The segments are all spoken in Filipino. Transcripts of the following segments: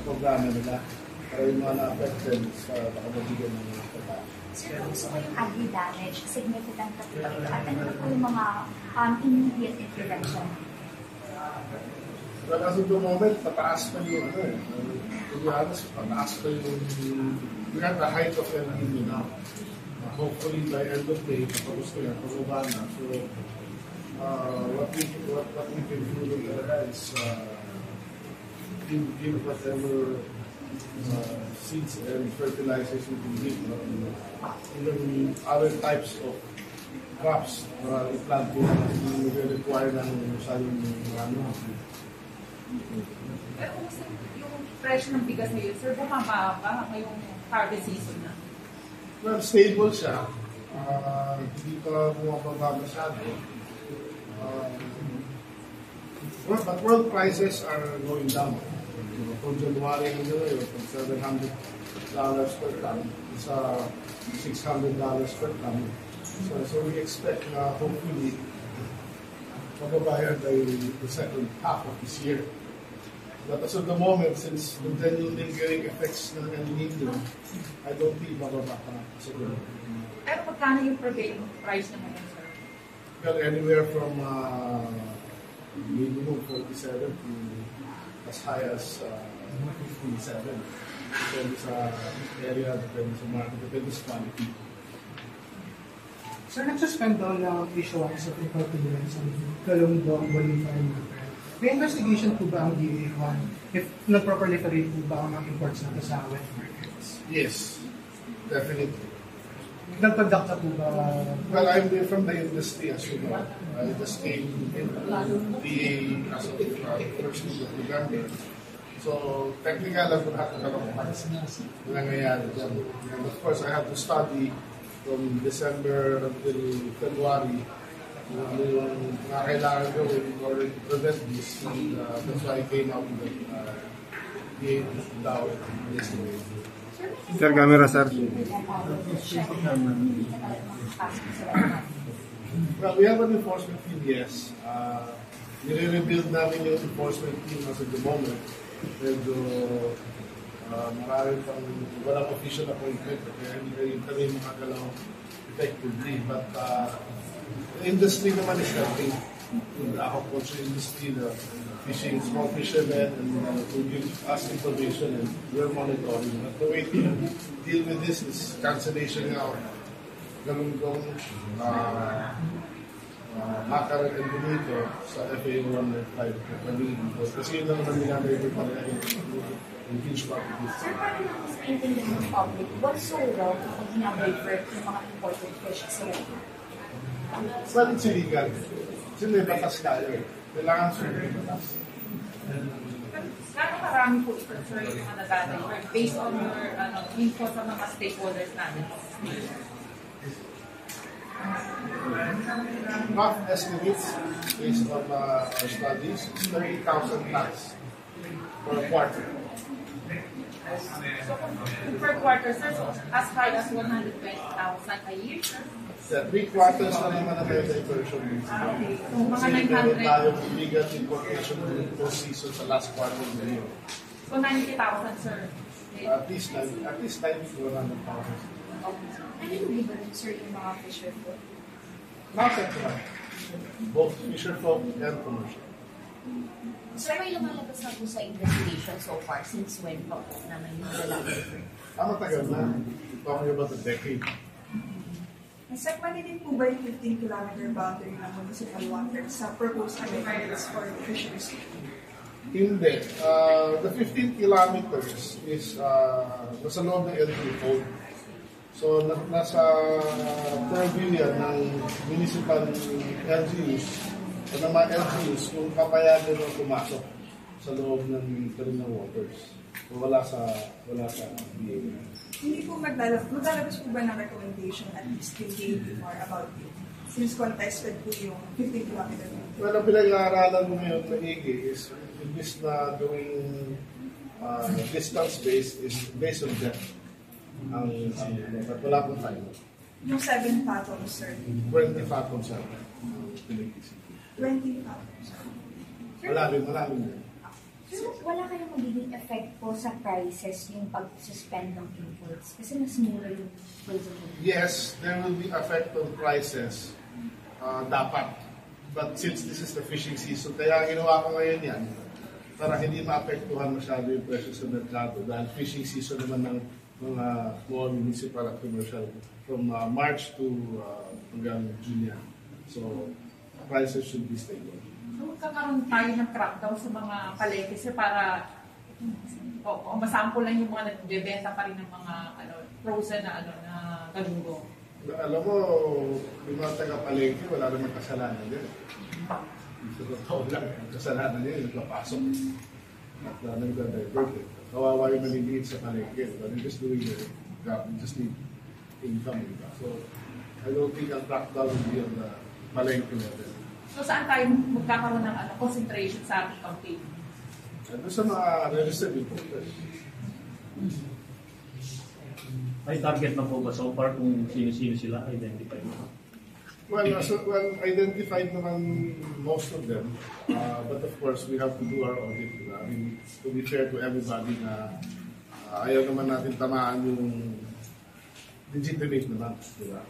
programa nila para yung mga na-affected sa nakamabigyan ng mga pagkain. Sir, kung gusto ko yung agri-damage, significant na po ito, at ano po yung mga immediate intervention? Well, as of the moment, pataas pa yung to be honest, pataas pa yung we have the height of El Nino now. Hopefully by end of May, tapos ko yan, pababa na. So, what we can do talaga is give whatever seeds and fertilizers we can give, even other types of crops para i-plant ko na require ng masyadong marami. Pero kung yung presyo ng bigas ngayon, sir, bumaba ba ngayong harvest season na? Well, stable siya. Hindi ka bumababa masyado. But world prices are going down. From January ngayon, from $700 per ton sa $600 per ton. So we expect na hopefully mababayad ay the second half of this year. But as of the moment, since the lingering effects ng El Nino, I don't think mababa pa siguro. Pero magkano yung prevailing price na ngayon, sir? Well, anywhere from minimum 47 to as high as 57. Depende sa area, depende sa market, depende sa quality. Sir, nagsuspend daw ng issuance of impertinence ang Kalundong Bolivar Market. May investigation po ba ang DA on if nag-proliferate po ba ang mga imports natin sa wet markets? Yes, definitely. Nagpagdakta po ba? Well, I'm from the industry, as you know. I just came in DA as of first week of November. So, technically, alam ko lahat ng nangyayari dyan. And of course, I have to study from December until February yung mga kailangan gawin in order to prevent this. And that's why I came out with the DAO yesterday. Sir, camera, sir. Well, we have an enforcement team, yes. Nire-rebuild namin yung enforcement team as of the moment. Medyo maraming pang walang official appointment kaya hindi kami makagalaw effectively. But the industry naman is helping. The aquaculture industry, the fishing, small fishermen, and to give us information and we're monitoring. But the way to deal with this is cancellation now. Galunggong, Macar and Bonito sa FAO 195. Kasi yun naman nila ito para yung fish market. Sir, paano na mas maintindihan ng public? What's so wrong kung ginabivert yung mga imported fish sa ito? Well, it's illegal. Kasi may batas tayo. Kailangan sunod yung batas. Gano'ng karami po ito, sir, yung mga nag-divert based on your info sa mga stakeholders natin? Rough estimates based on our studies, 30,000 tons per quarter. So, per quarter, sir, so as high as 120,000 a year, sir? Yeah, 3 quarters na naman ang may diversion. Okay. So, mga Kasi meron 900. tayo legal importation during post-season sa last quarter of the year. So, 90,000, sir. At least 90 to 100,000. Ano yung liver, sir, yung mga fisher food? Market lang. Both fisher folk and commercial. Sir, may lumalabas na po sa investigation so far since when pa po na may nilalaman? Matagal na. Talking about a decade. Sir, din po ba yung 15-kilometer boundary ng municipal water sa proposed amendments for fisheries? Hindi. The 15 kilometers is nasa loob ng LGU code. So, nasa purview yan ng municipal LGUs o ng mga LGUs kung papayagan o pumasok sa loob ng terminal waters. So, wala sa BA. Hindi po maglalabas po ba ng recommendation at least thinking more about it? Since contested po yung 15-kilometer. Well, ang pinag-aaralan mo ngayon na IGI is imbis na doing distance-based is based on depth. But wala pong time. Yung 7 fathoms, sir. 20 fathoms sa 20 fathoms. Malalim din. So, wala kayong magiging effect po sa prices yung pag-suspend ng imports? Kasi mas mura yung frozen food. Yes, there will be effect on prices. Dapat. But since this is the fishing season, kaya ginawa ko ngayon yan para hindi maapektuhan masyado yung presyo sa merkado dahil fishing season naman ng mga small municipal at commercial from March to hanggang June yan. So, prices should be stable. So, magkakaroon tayo ng crackdown sa mga palengke sir para masample lang yung mga nagbebenta pa rin ng mga frozen na galunggong. Alam mo, yung mga taga-palengke, wala naman kasalanan din. Sa totoo lang, ang kasalanan niya yung nagpapasok. At nagda-divert. Kawawa yung maliliit sa palengke. But they're just doing their job. They just need income. So, I don't think ang crackdown will be on the palengke level. So, saan tayo magkakaroon ng concentration sa ating campaign? Ano sa mga registered importers? May target na po ba so far kung sino-sino sila identify mo? Well, identified naman most of them. But of course, we have to do our audit. I mean, to be fair to everybody na ayaw naman natin tamaan yung legitimate naman. Diba?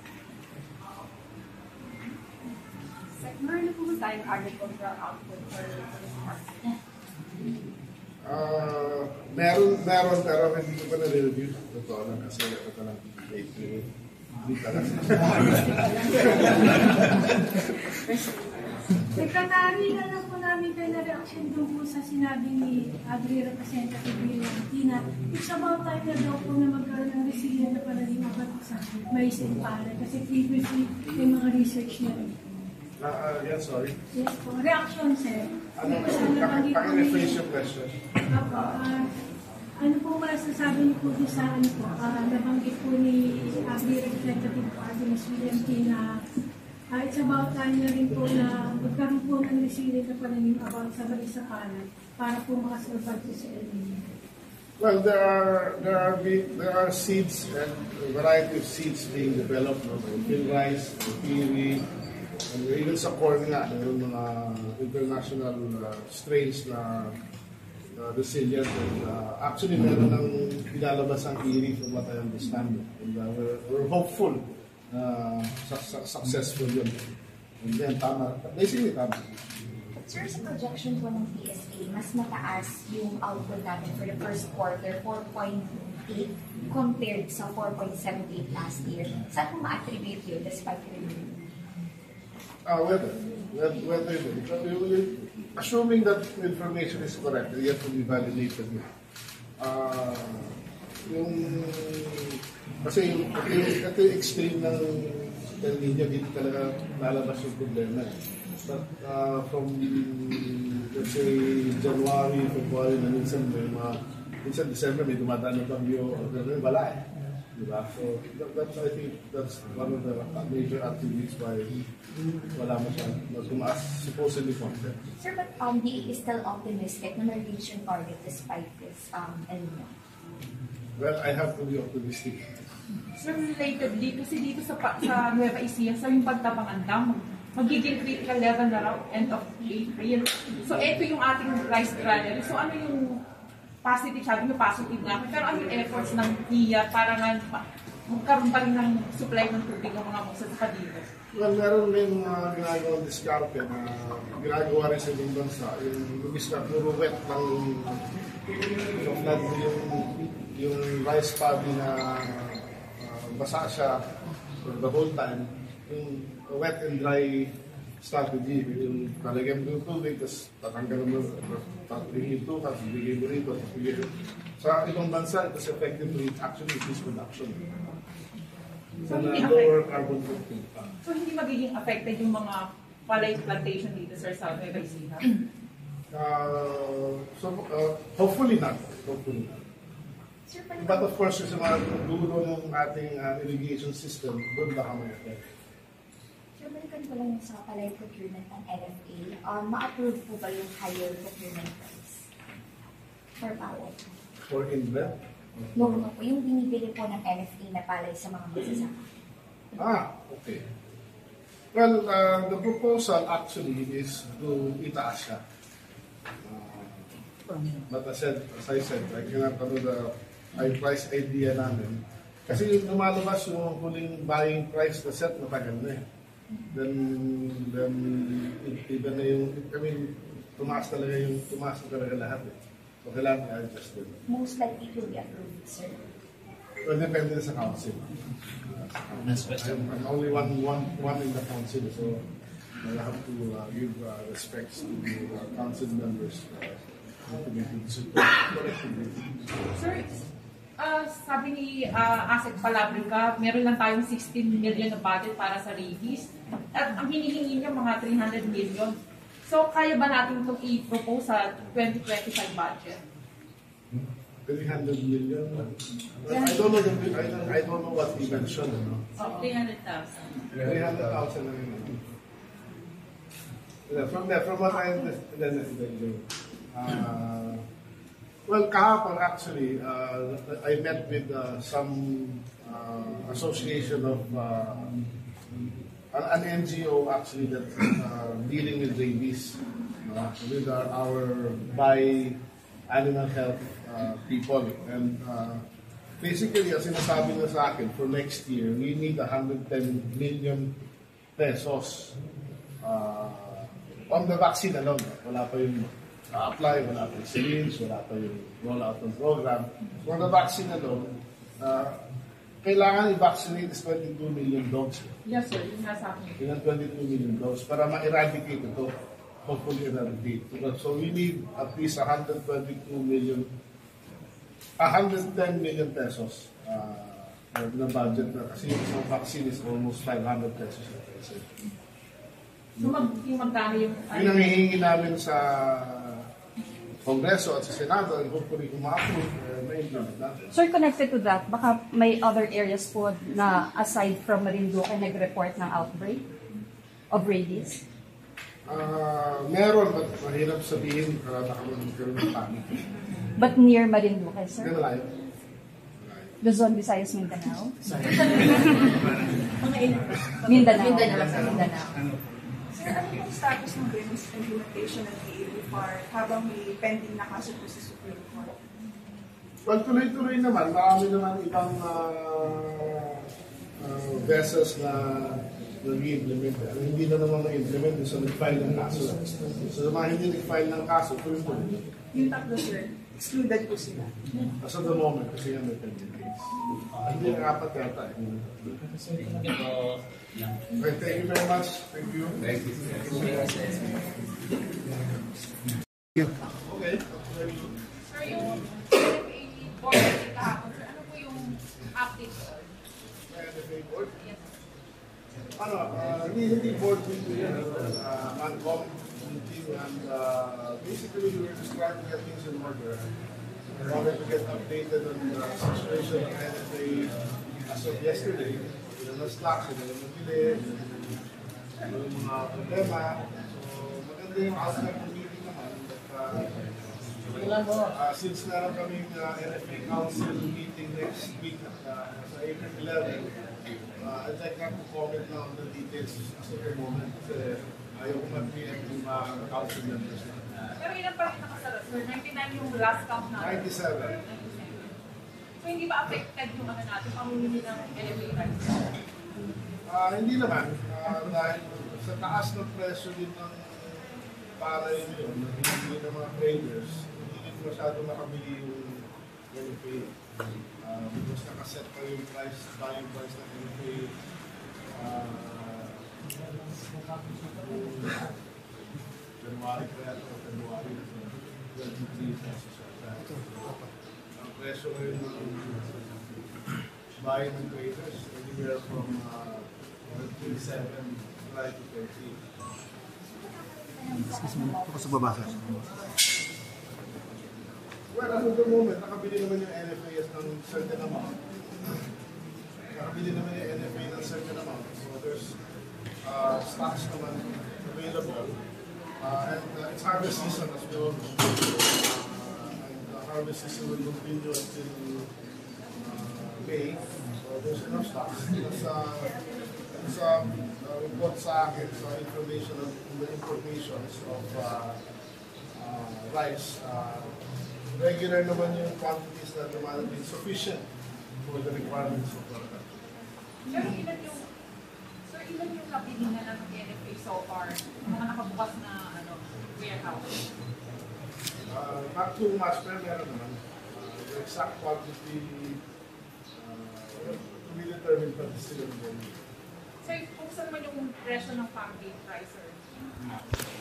Meron na po ba tayong agricultural output for this market? Meron, pero hindi ko pa na-review. Totoo lang kasi ito lang late. Hindi talaga. Secretary, na lang po namin kayo na reaction doon po sa sinabi ni Agri-Representative Tina. It's about time na daw po na magkaroon ng resilient na paradigma sa mais and palay. Kasi previously, may mga research na rin. Yeah, sorry. Yes po. Reaction, sir. Paki-rephrase yung question. Ano po masasabi niyo po sa nabanggit po ni Agri-Representative Ms. William Tina it's about time na rin po na magkaroon po ng resilient na pananim about sa mais sa palay para po makasurvive po sa El Niño. Well, there are seeds and a variety of seeds being developed. Field rice, kiwi, and even sa corn nga, yung mga international strains na resilient. And actually, meron ng ilalabas ang iri from what I understand. And we're hopeful na successful yun. And then, tama. Basically, tama. Sir, sa projection po ng PSA, mas mataas yung output natin for the first quarter, 4.8 compared sa 4.78 last year. Saan po ma-attribute yun despite revenue? Whether assuming that information is correct, yet to be validated. Kasi ito yung extreme ng El Niño, dito talaga lalabas yung problema. But from, let's say, January, February, na minsan December, may dumadaan ng bagyo, wala eh. Diba? So, I think that's one of the major attributes why wala masyadong tumaas, supposedly content. Sir, but DA is still optimistic na ma-reach yung target despite this El Niño? Well, I have to be optimistic. Sir, relatedly, kasi dito sa Nueva Ecija, sa yung pagtabang dam, magiging critical level na raw end of April. So, ito yung ating rice granary. So, ano yung positive, sabi nyo positive nga, pero ano yung efforts ng NIA para nga magkaroon pa rin ng supply ng tubig ng mga magsasaka dito? Well, meron rin mga ginagawang diskarte na ginagawa rin sa ibang bansa. Yung diskarte, puro wet lang yung rice paddy na basa siya for the whole time. Yung wet and dry strategy, yung talagyan mo yung tubig, tapos tatanggalan mo, tatlingin ito, tapos bigay mo rito, tapos bigay mo. Sa ibang bansa, it is effective to actually increase production. So, lower carbon footprint. So, hindi magiging affected yung mga palay plantation dito, sir, sa Nueva Ecija? Hopefully not. Hopefully not. Sir, But of course, yung mga dulo ng ating irrigation system, doon baka may effect. Sir, balikan ko lang sa palay procurement ng NFA. Ma-approve po ba yung higher procurement price for palay? For inlet? No po. Yung binibili po ng NFA na palay sa mga magsasaka. Okay. Well, the proposal actually is to itaas siya. But as I said, I cannot ay price idea namin. Kasi yung lumalabas yung huling buying price na set, matagal na eh. Then iba na yung, tumaas na talaga lahat eh. So kailangan i-adjust din. Most likely to be approved, sir. Well, depende sa council. I'm only one in the council, so I have to give respects to the council members to make the decision. Sir, sabi ni Asset Palabrica, meron lang tayong 16 million na budget para sa rabies. At ang hinihingi niya mga 300 million. So, kaya ba natin itong i-propose sa 2025 budget? 300 million. I don't know what he mentioned. 300,000. 300,000 na yun. From what I understand, well, kahapon actually, I met with some association of an NGO actually that's dealing with rabies, with our animal health people. And basically, as sinasabi na sa akin, for next year, we need 110 million pesos on the vaccine alone. Wala pa yung apply, wala pa yung syringe, wala pa yung roll-out ng program. For the vaccine alone, kailangan i-vaccinate is 22 million dogs. Yes, sir. Yung nasa akin. Yung 22 million dogs para ma-eradicate ito. Hopefully eradicate. So we need at least 110 million pesos na budget na kasi yung isang vaccine is almost 500 pesos. So, yung magkano yung... Yung nangihingi namin sa Kongreso at sa Senado, and hopefully kung ma-approve, ma-implement natin. Sir, connected to that, baka may other areas po na aside from Marinduque nag-report ng outbreak of rabies? Meron, but mahirap sabihin para nakakaroon ng panic. But near Marinduque, sir? Hindi malayo. Luzon, Visayas, Mindanao? Mindanao. Sir, ano yung status ng BIM's implementation ng DA habang may pending na kaso po sa Supreme Court? Well, tuloy-tuloy naman. Marami naman ibang vessels na nag-i-implement. Hindi na naman na-implement so nag-file ng kaso. So, mga hindi nag-file ng kaso, tuloy-tuloy. Yung tatlo, sir, excluded po sila. As of the moment, kasi yan may pending case. Hindi na apat yata. Okay, thank you very much. Thank you. Thank you. Okay. Sir, yung NFA board meeting kahapon, sir, ano po yung update ko? NFA board? Yes. Hindi board meeting yan. Man-com meeting and basically we were just trying to get things in order. We wanted to get updated on the situation of NFA as of yesterday. Ilan na stocks, ilan na nabili, yung mga problema. So maganda yung outcome ng meeting naman. Since meron kaming NFA Council meeting next week sa April 11, I'd like not to comment now on the details as of the moment kasi ayaw ko mag-react yung mga council members. Pero ilan pa rin nakasarap, sir? 99 yung last count natin. 97. So hindi ba affected yung natin, pamumili ng NFA rights? Hindi naman. Dahil sa taas ng presyo din ng para yun, hindi ng mga traders, hindi din masyado makabili yung NFA. Mas nakaset pa yung price, buying price ng NFA. January pa yata o February, 23 pesos. Ang presyo ngayon ng buying ng traders, anywhere from 27 right to 30. Well, as of the moment, nakabili naman yung NFA ng certain amount. Nakabili naman yung NFA ng certain amount. So there's stocks naman available. And it's harvest season as we all know. And the harvest season will continue until May. So there's enough stocks. There's report sa akin sa information of the informations of rice, regular naman yung quantities na lumalabas, sufficient for the requirements of our country. Ilan yung nabili na ng NFA so far? Mga nakabukas na warehouse? Not too much, pero meron naman. The exact quantity to be determined pa still ongoing. So, kung saan man yung presyo ng farm-gate price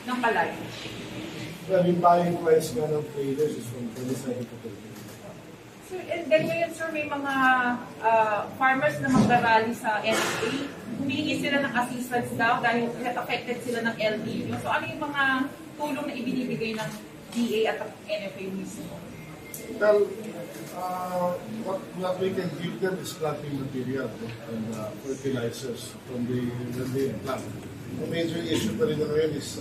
ng palay? Well, yung buying price nga ng traders is from 27 to 30. So, and then ngayon, sir, may mga farmers na mag-rally sa NFA. Humingi sila ng assistance daw dahil affected sila ng El Nino. So, ano yung mga tulong na ibinibigay ng DA at NFA mismo? Well, what we can give them is planting material and fertilizers when they plant. The major issue pa rin na ngayon is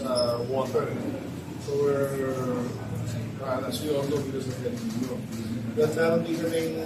water. So we're, as we all know, because of El Nino, then meron din kaming